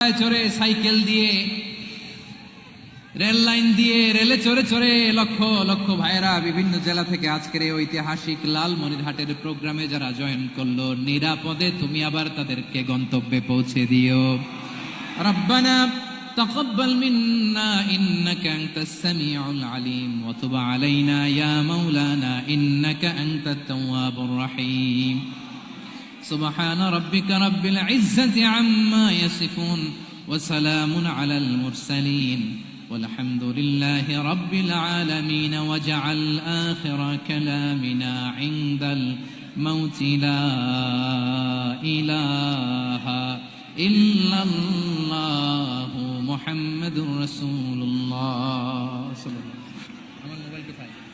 চড়ে, সাইকেল দিয়ে, rail line দিয়ে, রেলে চড়ে চড়ে লক্ষ লক্ষ ভাইয়েরা বিভিন্ন জেলা থেকে আজকের এই ঐতিহাসিক লালমনিরহাটের প্রোগ্রামে যারা জয়েন করলো, নিরাপদে তুমি আবার তাদেরকে গন্তব্যে পৌঁছে দিও। রব্বানা তাকাব্বাল মিন্না ইন্নাকা আনতাস সামিউল আলিম ওয়া তুব আলাইনা ইয়া মাওলানা ইন্নাকা আনতাত তাওয়াবুর রহিম। সুবহান রাব্বিকা রাব্বিল ইজ্জাতি আম্মা ইয়াসিফুন ওয়া সালামুন আলাল মুরসালিন والحمد لله رب العالمين وجعل آخر كلامنا عند الموت لا إله إلا الله محمد رسول الله صلى الله عليه وسلم.